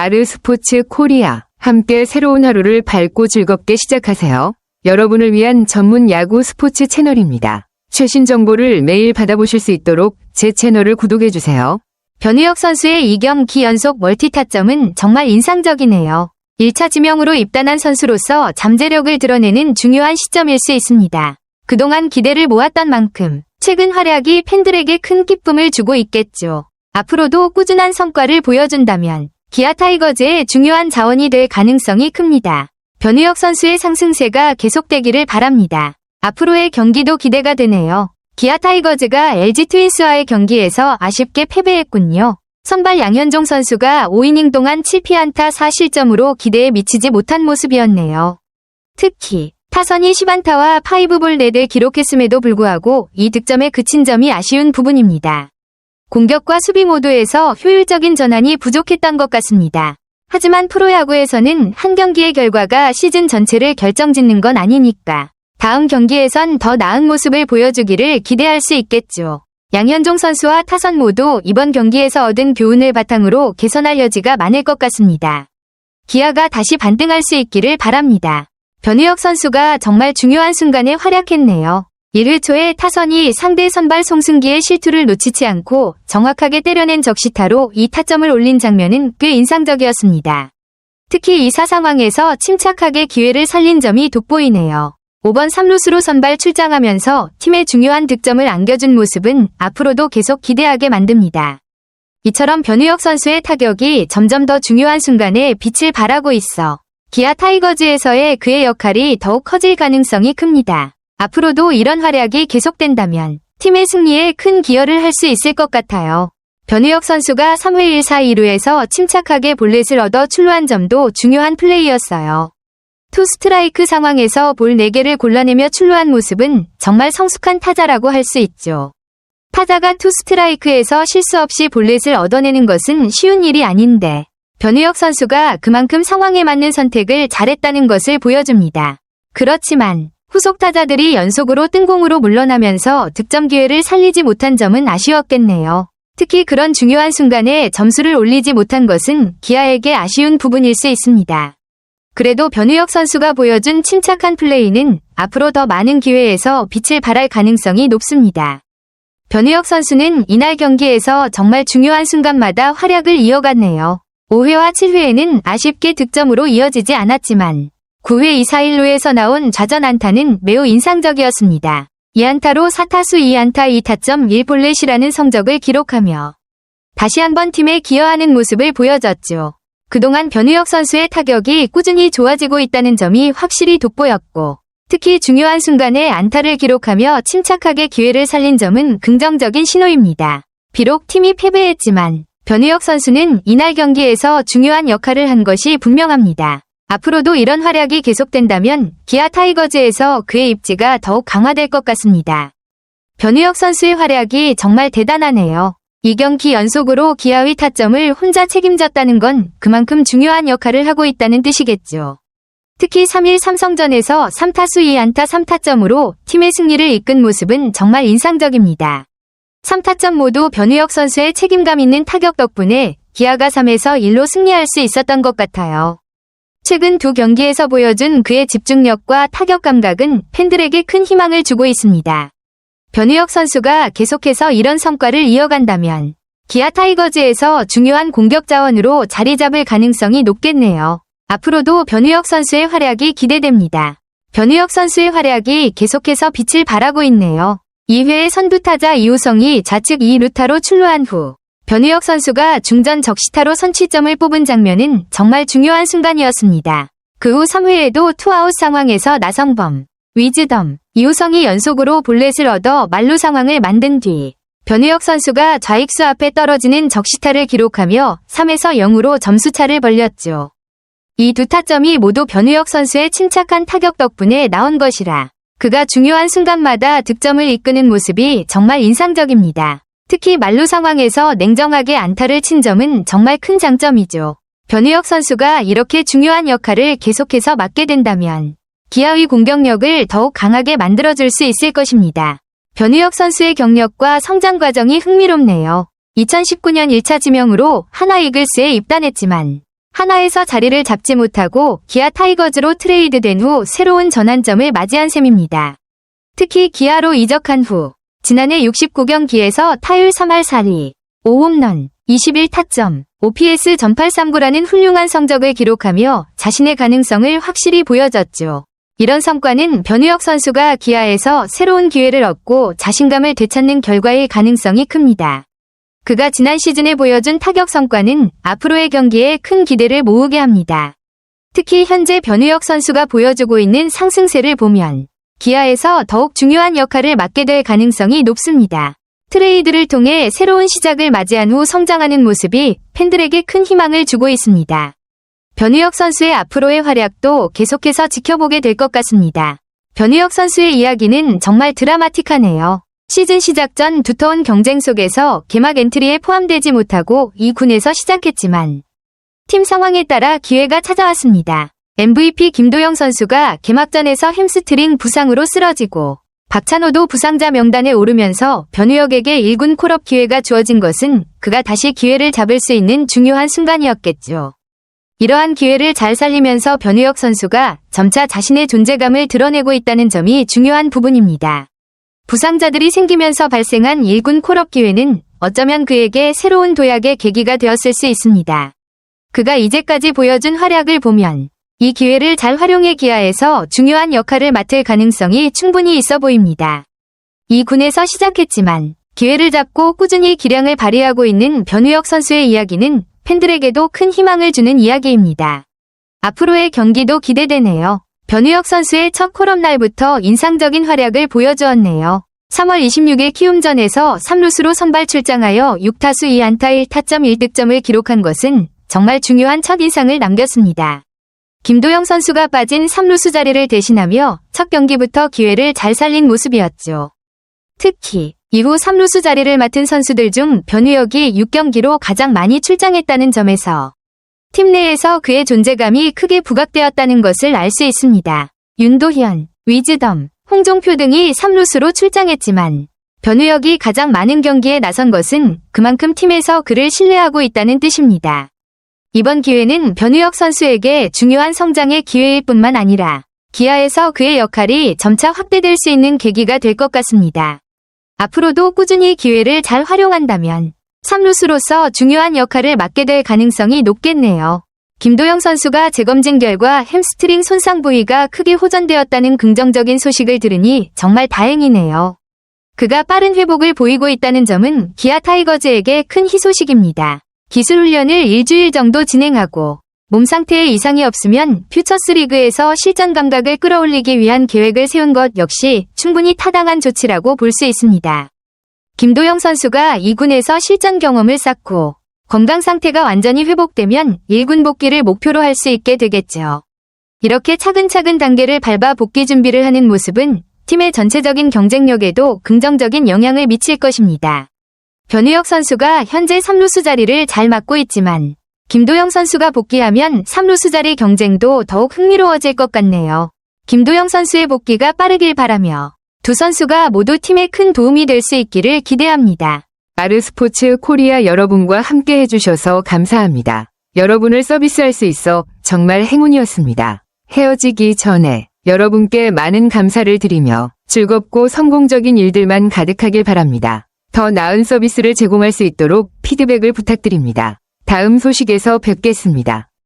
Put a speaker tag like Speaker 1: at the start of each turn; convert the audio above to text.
Speaker 1: 아르스포츠 코리아. 함께 새로운 하루를 밝고 즐겁게 시작하세요. 여러분을 위한 전문 야구 스포츠 채널입니다. 최신 정보를 매일 받아보실 수 있도록 제 채널을 구독해주세요.
Speaker 2: 변우혁 선수의 2경기 연속 멀티타점은 정말 인상적이네요. 1차 지명으로 입단한 선수로서 잠재력을 드러내는 중요한 시점일 수 있습니다. 그동안 기대를 모았던 만큼 최근 활약이 팬들에게 큰 기쁨을 주고 있겠죠. 앞으로도 꾸준한 성과를 보여준다면 기아 타이거즈의 중요한 자원이 될 가능성이 큽니다. 변우혁 선수의 상승세가 계속되기를 바랍니다. 앞으로의 경기도 기대가 되네요. 기아 타이거즈가 LG 트윈스와의 경기에서 아쉽게 패배했군요. 선발 양현종 선수가 5이닝 동안 7피안타 4실점으로 기대에 미치지 못한 모습이었네요. 특히 타선이 10안타와 5볼 4를 기록했음에도 불구하고 이 득점에 그친 점이 아쉬운 부분입니다. 공격과 수비 모두에서 효율적인 전환이 부족했던 것 같습니다. 하지만 프로야구에서는 한 경기의 결과가 시즌 전체를 결정짓는 건 아니니까 다음 경기에선 더 나은 모습을 보여주기를 기대할 수 있겠죠. 양현종 선수와 타선 모두 이번 경기에서 얻은 교훈을 바탕으로 개선할 여지가 많을 것 같습니다. 기아가 다시 반등할 수 있기를 바랍니다. 변우혁 선수가 정말 중요한 순간에 활약했네요. 1회 초에 타선이 상대 선발 송승기의 실투를 놓치지 않고 정확하게 때려낸 적시타로 2타점을 올린 장면은 꽤 인상적이었습니다. 특히 2사 상황에서 침착하게 기회를 살린 점이 돋보이네요. 5번 3루수로 선발 출장하면서 팀의 중요한 득점을 안겨준 모습은 앞으로도 계속 기대하게 만듭니다. 이처럼 변우혁 선수의 타격이 점점 더 중요한 순간에 빛을 발하고 있어 기아 타이거즈에서의 그의 역할이 더욱 커질 가능성이 큽니다. 앞으로도 이런 활약이 계속된다면 팀의 승리에 큰 기여를 할 수 있을 것 같아요. 변우혁 선수가 3회 1사 2루에서 침착하게 볼넷을 얻어 출루한 점도 중요한 플레이였어요. 투 스트라이크 상황에서 볼 4개를 골라내며 출루한 모습은 정말 성숙한 타자라고 할 수 있죠. 타자가 투 스트라이크에서 실수 없이 볼넷을 얻어내는 것은 쉬운 일이 아닌데 변우혁 선수가 그만큼 상황에 맞는 선택을 잘했다는 것을 보여줍니다. 그렇지만 후속 타자들이 연속으로 뜬공으로 물러나면서 득점 기회를 살리지 못한 점은 아쉬웠겠네요. 특히 그런 중요한 순간에 점수를 올리지 못한 것은 기아에게 아쉬운 부분일 수 있습니다. 그래도 변우혁 선수가 보여준 침착한 플레이는 앞으로 더 많은 기회에서 빛을 발할 가능성이 높습니다. 변우혁 선수는 이날 경기에서 정말 중요한 순간마다 활약을 이어갔네요. 5회와 7회에는 아쉽게 득점으로 이어지지 않았지만 9회 2사 1루에서 나온 좌전 안타는 매우 인상적이었습니다. 2안타로 4타수 2안타 2타점 1볼넷이라는 성적을 기록하며 다시 한번 팀에 기여하는 모습을 보여줬죠. 그동안 변우혁 선수의 타격이 꾸준히 좋아지고 있다는 점이 확실히 돋보였고 특히 중요한 순간에 안타를 기록하며 침착하게 기회를 살린 점은 긍정적인 신호입니다. 비록 팀이 패배했지만 변우혁 선수는 이날 경기에서 중요한 역할을 한 것이 분명합니다. 앞으로도 이런 활약이 계속된다면 기아 타이거즈에서 그의 입지가 더욱 강화될 것 같습니다. 변우혁 선수의 활약이 정말 대단하네요. 2경기 연속으로 기아의 타점을 혼자 책임졌다는 건 그만큼 중요한 역할을 하고 있다는 뜻이겠죠. 특히 3일 삼성전에서 3타수 2안타 3타점으로 팀의 승리를 이끈 모습은 정말 인상적입니다. 3타점 모두 변우혁 선수의 책임감 있는 타격 덕분에 기아가 3에서 1로 승리할 수 있었던 것 같아요. 최근 두 경기에서 보여준 그의 집중력과 타격 감각은 팬들에게 큰 희망을 주고 있습니다. 변우혁 선수가 계속해서 이런 성과를 이어간다면 기아 타이거즈에서 중요한 공격 자원으로 자리 잡을 가능성이 높겠네요. 앞으로도 변우혁 선수의 활약이 기대됩니다. 변우혁 선수의 활약이 계속해서 빛을 발하고 있네요. 2회에 선두타자 이우성이 좌측 2루타로 출루한 후 변우혁 선수가 중전 적시타로 선취점을 뽑은 장면은 정말 중요한 순간이었습니다. 그 후 3회에도 투아웃 상황에서 나성범, 위즈덤, 이우성이 연속으로 볼넷을 얻어 만루 상황을 만든 뒤 변우혁 선수가 좌익수 앞에 떨어지는 적시타를 기록하며 3에서 0으로 점수차를 벌렸죠. 이 두 타점이 모두 변우혁 선수의 침착한 타격 덕분에 나온 것이라 그가 중요한 순간마다 득점을 이끄는 모습이 정말 인상적입니다. 특히 만루 상황에서 냉정하게 안타를 친 점은 정말 큰 장점이죠. 변우혁 선수가 이렇게 중요한 역할을 계속해서 맡게 된다면 기아의 공격력을 더욱 강하게 만들어줄 수 있을 것입니다. 변우혁 선수의 경력과 성장 과정이 흥미롭네요. 2019년 1차 지명으로 하나 이글스에 입단했지만 하나에서 자리를 잡지 못하고 기아 타이거즈로 트레이드된 후 새로운 전환점을 맞이한 셈입니다. 특히 기아로 이적한 후 지난해 69경기에서 타율 3할 4리, 5홈런, 21타점, OPS 전팔 3구라는 훌륭한 성적을 기록하며 자신의 가능성을 확실히 보여줬죠. 이런 성과는 변우혁 선수가 기아에서 새로운 기회를 얻고 자신감을 되찾는 결과일 가능성이 큽니다. 그가 지난 시즌에 보여준 타격 성과는 앞으로의 경기에 큰 기대를 모으게 합니다. 특히 현재 변우혁 선수가 보여주고 있는 상승세를 보면 기아에서 더욱 중요한 역할을 맡게 될 가능성이 높습니다. 트레이드를 통해 새로운 시작을 맞이한 후 성장하는 모습이 팬들에게 큰 희망을 주고 있습니다. 변우혁 선수의 앞으로의 활약도 계속해서 지켜보게 될 것 같습니다. 변우혁 선수의 이야기는 정말 드라마틱하네요. 시즌 시작 전 두터운 경쟁 속에서 개막 엔트리에 포함되지 못하고 2군에서 시작했지만 팀 상황에 따라 기회가 찾아왔습니다. MVP 김도영 선수가 개막전에서 햄스트링 부상으로 쓰러지고 박찬호도 부상자 명단에 오르면서 변우혁에게 1군 콜업 기회가 주어진 것은 그가 다시 기회를 잡을 수 있는 중요한 순간이었겠죠. 이러한 기회를 잘 살리면서 변우혁 선수가 점차 자신의 존재감을 드러내고 있다는 점이 중요한 부분입니다. 부상자들이 생기면서 발생한 1군 콜업 기회는 어쩌면 그에게 새로운 도약의 계기가 되었을 수 있습니다. 그가 이제까지 보여준 활약을 보면 이 기회를 잘 활용해 기아에서 중요한 역할을 맡을 가능성이 충분히 있어 보입니다. 2군에서 시작했지만 기회를 잡고 꾸준히 기량을 발휘하고 있는 변우혁 선수의 이야기는 팬들에게도 큰 희망을 주는 이야기입니다. 앞으로의 경기도 기대되네요. 변우혁 선수의 첫 콜업 날부터 인상적인 활약을 보여주었네요. 3월 26일 키움전에서 3루수로 선발 출장하여 6타수 2안타 1타점 1득점을 기록한 것은 정말 중요한 첫인상을 남겼습니다. 김도영 선수가 빠진 3루수 자리를 대신하며 첫 경기부터 기회를 잘 살린 모습이었죠. 특히 이후 3루수 자리를 맡은 선수들 중 변우혁이 6경기로 가장 많이 출장했다는 점에서 팀 내에서 그의 존재감이 크게 부각되었다는 것을 알 수 있습니다. 윤도현, 위즈덤, 홍종표 등이 3루수로 출장했지만 변우혁이 가장 많은 경기에 나선 것은 그만큼 팀에서 그를 신뢰하고 있다는 뜻입니다. 이번 기회는 변우혁 선수에게 중요한 성장의 기회일 뿐만 아니라 기아에서 그의 역할이 점차 확대될 수 있는 계기가 될 것 같습니다. 앞으로도 꾸준히 기회를 잘 활용한다면 3루수로서 중요한 역할을 맡게 될 가능성이 높겠네요. 김도영 선수가 재검진 결과 햄스트링 손상 부위가 크게 호전되었다는 긍정적인 소식을 들으니 정말 다행이네요. 그가 빠른 회복을 보이고 있다는 점은 기아 타이거즈에게 큰 희소식입니다. 기술 훈련을 일주일 정도 진행하고 몸 상태에 이상이 없으면 퓨처스 리그에서 실전 감각을 끌어올리기 위한 계획을 세운 것 역시 충분히 타당한 조치라고 볼 수 있습니다. 김도영 선수가 2군에서 실전 경험을 쌓고 건강 상태가 완전히 회복되면 1군 복귀를 목표로 할 수 있게 되겠죠. 이렇게 차근차근 단계를 밟아 복귀 준비를 하는 모습은 팀의 전체적인 경쟁력에도 긍정적인 영향을 미칠 것입니다. 변우혁 선수가 현재 3루수 자리를 잘 맡고 있지만 김도영 선수가 복귀하면 3루수 자리 경쟁도 더욱 흥미로워질 것 같네요. 김도영 선수의 복귀가 빠르길 바라며 두 선수가 모두 팀에 큰 도움이 될 수 있기를 기대합니다.
Speaker 1: 아르스포츠 코리아 여러분과 함께 해주셔서 감사합니다. 여러분을 서비스할 수 있어 정말 행운이었습니다. 헤어지기 전에 여러분께 많은 감사를 드리며 즐겁고 성공적인 일들만 가득하길 바랍니다. 더 나은 서비스를 제공할 수 있도록 피드백을 부탁드립니다. 다음 소식에서 뵙겠습니다.